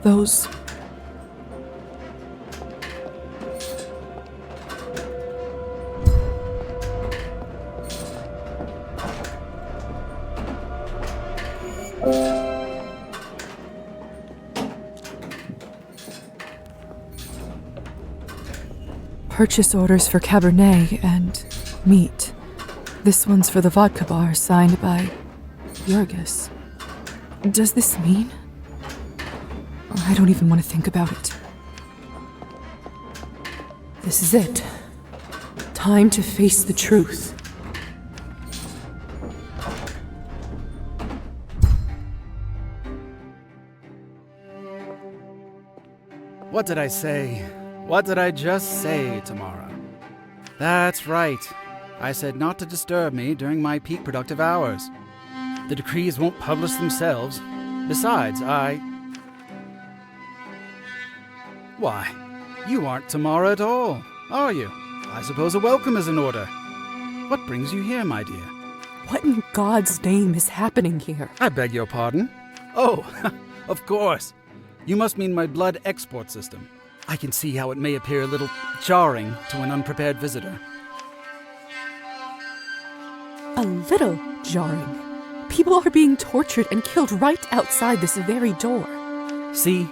Those... Purchase orders for Cabernet and meat. This one's for the vodka bar signed by Yorgis. Does this mean? I don't even want to think about it. This is it. Time to face the truth.
What did I say? What did I just say, Tamara? That's right. I said not to disturb me during my peak productive hours. The decrees won't publish themselves. Besides, Why, you aren't Tamara at all, are you? I suppose a welcome is in order. What brings you here, my dear?
What in God's name is happening here?
I beg your pardon? Oh, of course. You must mean my blood export system. I can see how it may appear a little jarring to an unprepared visitor.
a little jarring. People are being tortured and killed right outside this very door.
See,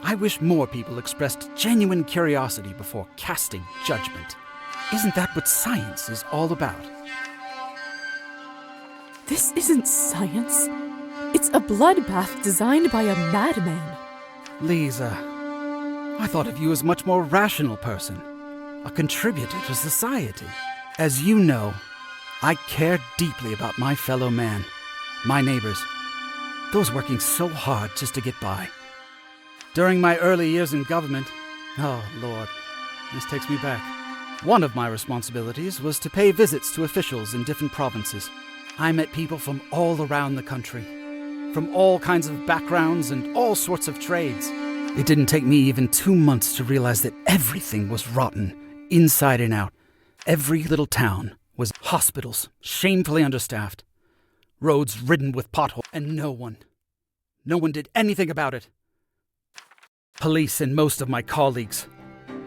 I wish more people expressed genuine curiosity before casting judgment. Isn't that what science is all about?
This isn't science. It's a bloodbath designed by a madman.
Lisa, I thought of you as a much more rational person, a contributor to society. As you know, I care deeply about my fellow man, my neighbors, those working so hard just to get by. During my early years in government, oh Lord, this takes me back. One of my responsibilities was to pay visits to officials in different provinces. I met people from all around the country, from all kinds of backgrounds and all sorts of trades. It didn't take me even 2 months to realize that everything was rotten, inside and out. Every little town was hospitals, shamefully understaffed, roads ridden with potholes, and no one did anything about it. Police and most of my colleagues,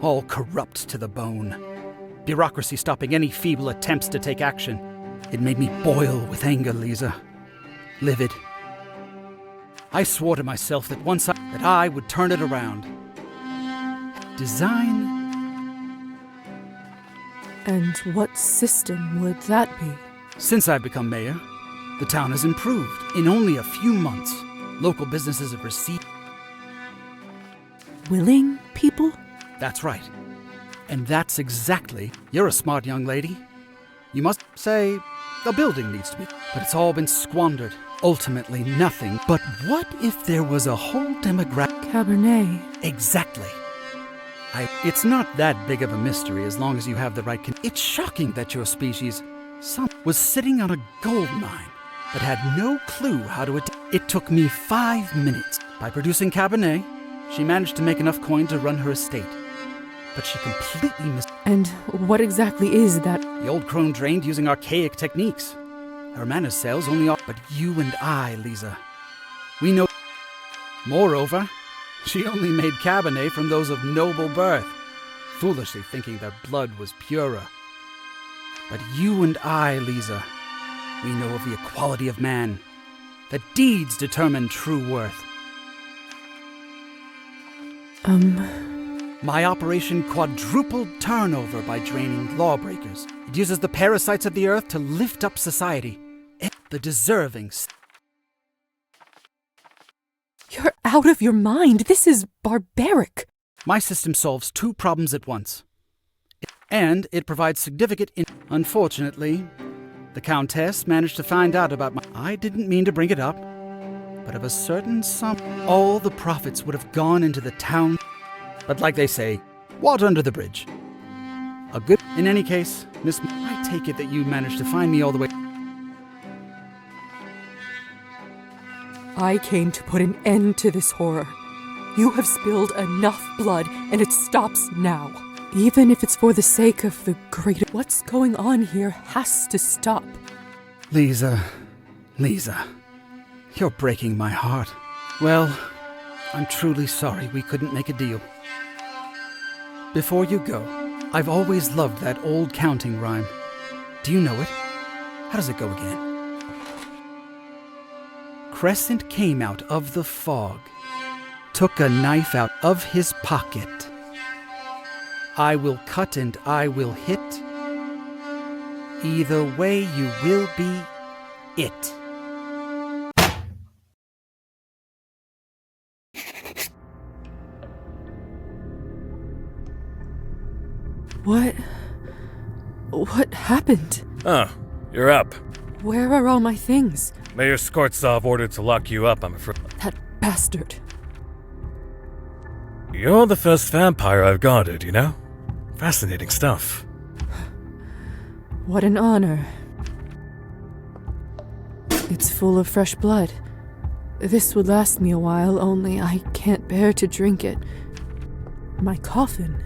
all corrupt to the bone. Bureaucracy stopping any feeble attempts to take action. It made me boil with anger, Lisa. Livid. I swore to myself that that I would turn it around. Design.
And what system would that be?
Since I've become mayor, the town has improved. In only a few months, local businesses have received...
Willing people?
That's right. And that's exactly... You're a smart young lady. You must say, a building needs to be... But it's all been squandered. Ultimately nothing. But what if there was a whole demographic...
Cabernet.
Exactly. It's not that big of a mystery as long as you have the right... It's shocking that your species... was sitting on a gold mine, but had no clue how to... It took me 5 minutes. By producing Cabernet, she managed to make enough coin to run her estate. But she completely missed...
And what exactly is that?
The old crone drained using archaic techniques. Her manor sales only are... But you and I, Lisa, we know... Moreover, she only made Cabernet from those of noble birth, foolishly thinking their blood was purer. But you and I, Lisa, we know of the equality of man, that deeds determine true worth. My operation quadrupled turnover by draining lawbreakers. It uses the parasites of the earth to lift up society. The deserving.
You're out of your mind. This is barbaric.
My system solves 2 problems at once. And it provides significant... Unfortunately, the Countess managed to find out about my... I didn't mean to bring it up, but of a certain sum... All the profits would have gone into the town... But like they say, water under the bridge. A good... In any case, Miss... I take it that you managed to find me all the way...
I came to put an end to this horror. You have spilled enough blood, and it stops now. Even if it's for the sake of the greater... What's going on here has to stop.
Lisa, you're breaking my heart. Well, I'm truly sorry we couldn't make a deal. Before you go, I've always loved that old counting rhyme. Do you know it? How does it go again? Crescent came out of the fog, took a knife out of his pocket. I will cut and I will hit. Either way you will be it.
What happened?
Oh, you're up.
Where are all my things?
Mayor Skortsov ordered to lock you up, I'm afraid.
That bastard.
You're the first vampire I've guarded, you know? Fascinating stuff.
What an honor. It's full of fresh blood. This would last me a while, only I can't bear to drink it. My coffin.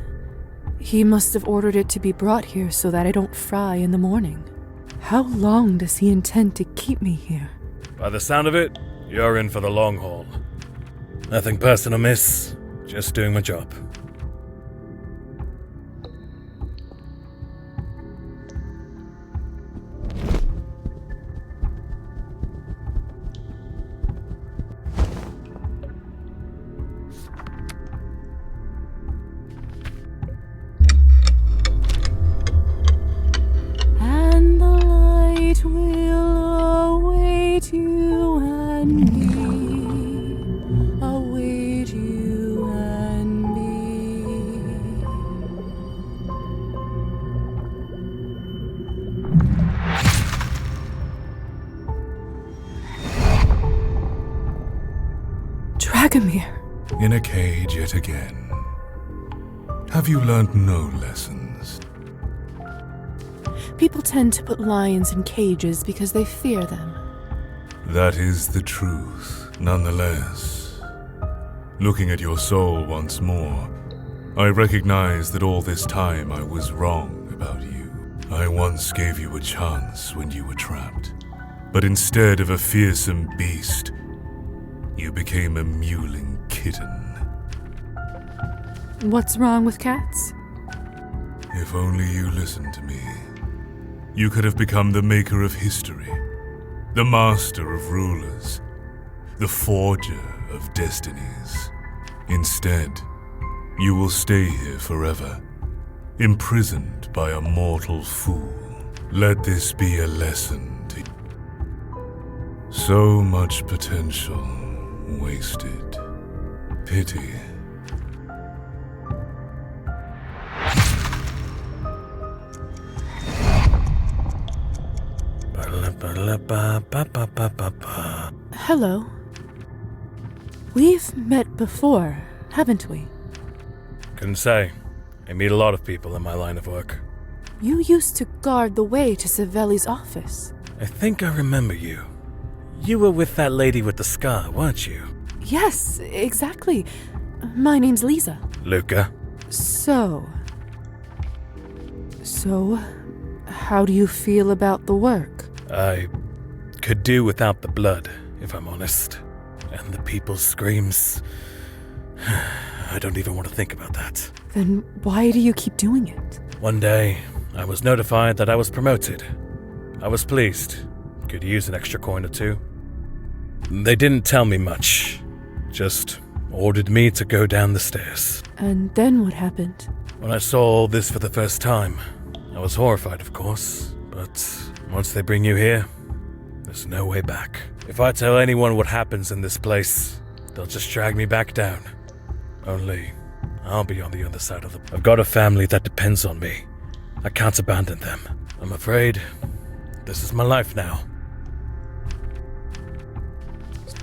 He must have ordered it to be brought here so that I don't fry in the morning. How long does he intend to keep me here?
By the sound of it, you're in for the long haul. Nothing personal, miss. Just doing my job.
Dragomir.
In a cage yet again. Have you learned no lessons?
People tend to put lions in cages because they fear them.
That is the truth, nonetheless. Looking at your soul once more, I recognize that all this time I was wrong about you. I once gave you a chance when you were trapped, but instead of a fearsome beast, you became a mewling kitten.
What's wrong with cats?
If only you listened to me, you could have become the maker of history, the master of rulers, the forger of destinies. Instead, you will stay here forever, imprisoned by a mortal fool. Let this be a lesson to you. So much potential wasted. Pity.
Hello. We've met before, haven't we?
Couldn't say. I meet a lot of people in my line of work.
You used to guard the way to Savelli's office.
I think I remember you. You were with that lady with the scar, weren't you?
Yes, exactly. My name's Lisa.
Luca.
So, how do you feel about the work?
I could do without the blood, if I'm honest. And the people's screams. I don't even want to think about that.
Then why do you keep doing it?
One day, I was notified that I was promoted. I was pleased. Could use an extra coin or two. They didn't tell me much. Just ordered me to go down the stairs.
And then what happened?
When I saw all this for the first time, I was horrified, of course. But once they bring you here, there's no way back. If I tell anyone what happens in this place, they'll just drag me back down. Only, I'll be on the other side of the... I've got a family that depends on me. I can't abandon them. I'm afraid this is my life now.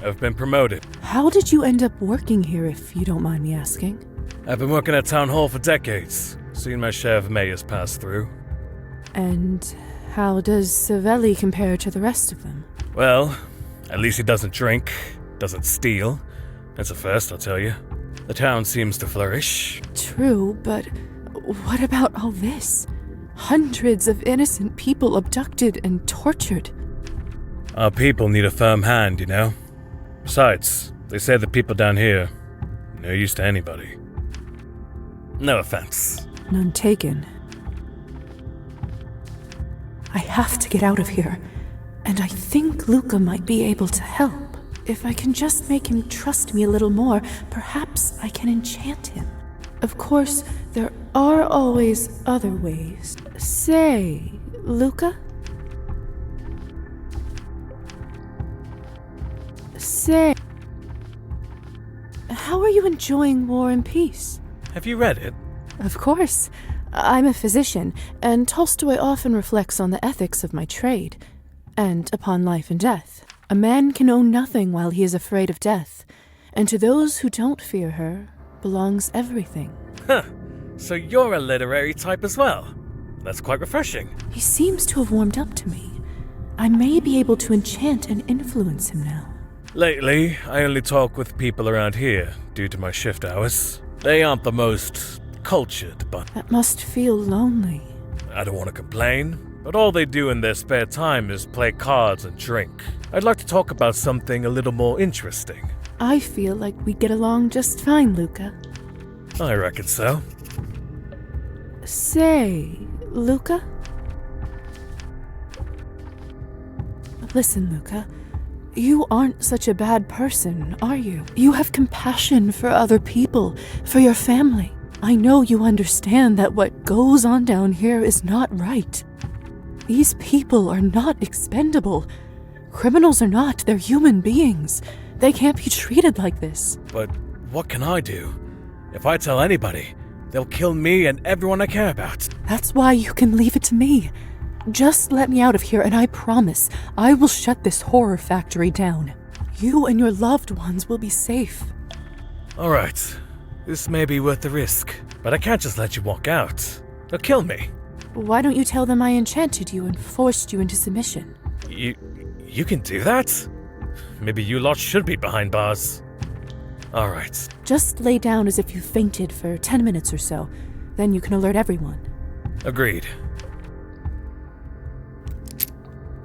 I've been promoted.
How did you end up working here, if you don't mind me asking?
I've been working at Town Hall for decades. Seen my share of mayors pass through.
And how does Savelli compare to the rest of them?
Well, at least he doesn't drink, doesn't steal. That's a first, I'll tell you. The town seems to flourish.
True, but what about all this? Hundreds of innocent people abducted and tortured.
Our people need a firm hand, you know? Besides, they say the people down here, no use to anybody. No offense.
None taken. I have to get out of here, and I think Luca might be able to help. If I can just make him trust me a little more, perhaps I can enchant him. Of course, there are always other ways. Say, Luca? Say, how are you enjoying War and Peace?
Have you read it?
Of course. I'm a physician, and Tolstoy often reflects on the ethics of my trade, and upon life and death. A man can own nothing while he is afraid of death, and to those who don't fear her belongs everything.
Huh. So you're a literary type as well. That's quite refreshing.
He seems to have warmed up to me. I may be able to enchant and influence him now.
Lately, I only talk with people around here due to my shift hours. They aren't the most cultured, but...
That must feel lonely.
I don't want to complain, but all they do in their spare time is play cards and drink. I'd like to talk about something a little more interesting.
I feel like we get along just fine, Luca.
I reckon so.
Say, Luca? Listen, Luca. You aren't such a bad person, are you? You have compassion for other people, for your family. I know you understand that what goes on down here is not right. These people are not expendable. Criminals are not, they're human beings. They can't be treated like this.
But what can I do? If I tell anybody, they'll kill me and everyone I care about.
That's why you can leave it to me. Just let me out of here and I promise I will shut this horror factory down. You and your loved ones will be safe.
Alright, this may be worth the risk, but I can't just let you walk out. They'll kill me.
Why don't you tell them I enchanted you and forced you into submission?
You can do that? Maybe you lot should be behind bars. Alright.
Just lay down as if you fainted for 10 minutes or so. Then you can alert everyone.
Agreed.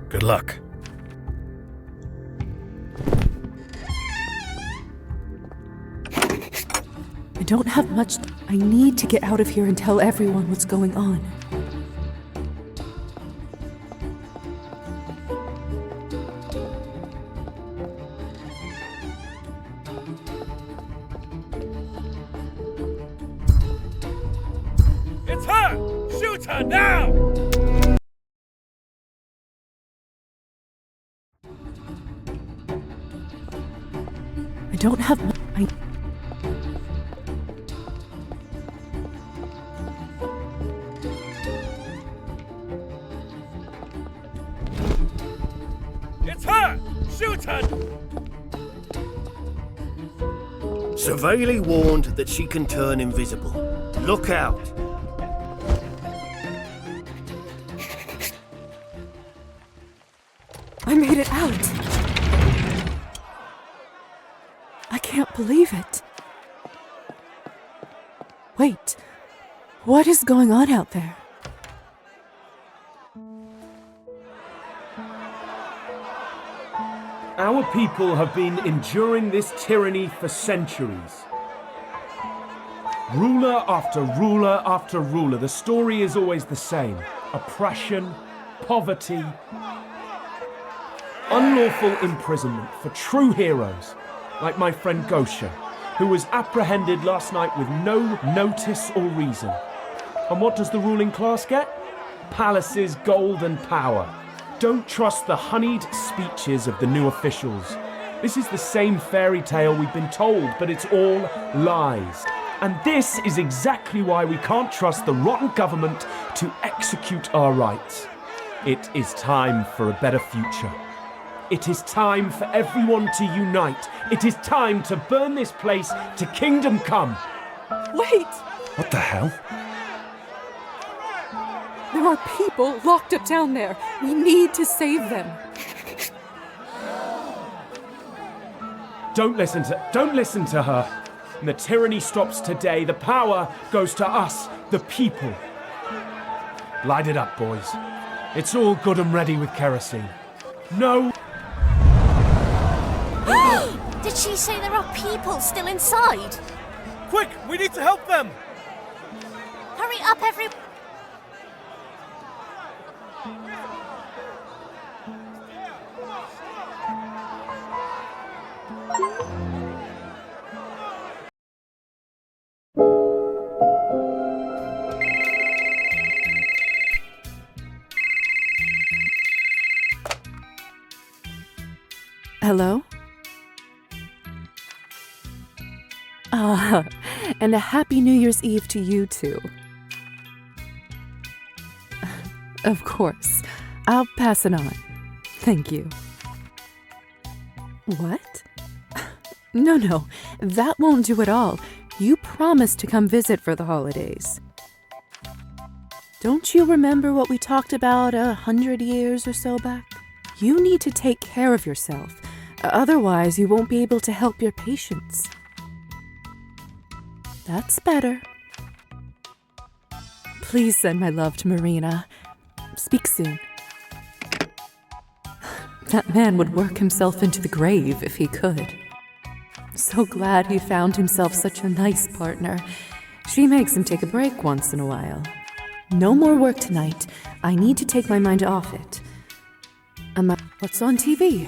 Good luck.
I don't have much. I need to get out of here and tell everyone what's going on.
It's her! Shoot her now!
I don't have much.
It's her! Shoot her!
Severely warned that she can turn invisible. Look out!
I made it out! I can't believe it. Wait, what is going on out there?
Our people have been enduring this tyranny for centuries. Ruler after ruler after ruler, the story is always the same. Oppression, poverty, unlawful imprisonment for true heroes, like my friend Gosha, who was apprehended last night with no notice or reason. And what does the ruling class get? Palaces, gold and power. Don't trust the honeyed speeches of the new officials. This is the same fairy tale we've been told, but it's all lies. And this is exactly why we can't trust the rotten government to execute our rights. It is time for a better future. It is time for everyone to unite. It is time to burn this place to kingdom come.
Wait!
What the hell?
There are people locked up down there. We need to save them.
Don't listen to her. When the tyranny stops today, the power goes to us, the people. Light it up, boys. It's all good and ready with kerosene. No.
Did she say there are people still inside?
Quick, we need to help them!
Hurry up, everyone!
Hello? And a happy New Year's Eve to you too. Of course. I'll pass it on. Thank you. What? No, that won't do at all. You promised to come visit for the holidays. Don't you remember what we talked about 100 years or so back? You need to take care of yourself. Otherwise, you won't be able to help your patients. That's better. Please send my love to Marina. Speak soon. That man would work himself into the grave if he could. So glad he found himself such a nice partner. She makes him take a break once in a while. No more work tonight. I need to take my mind off it. What's on TV?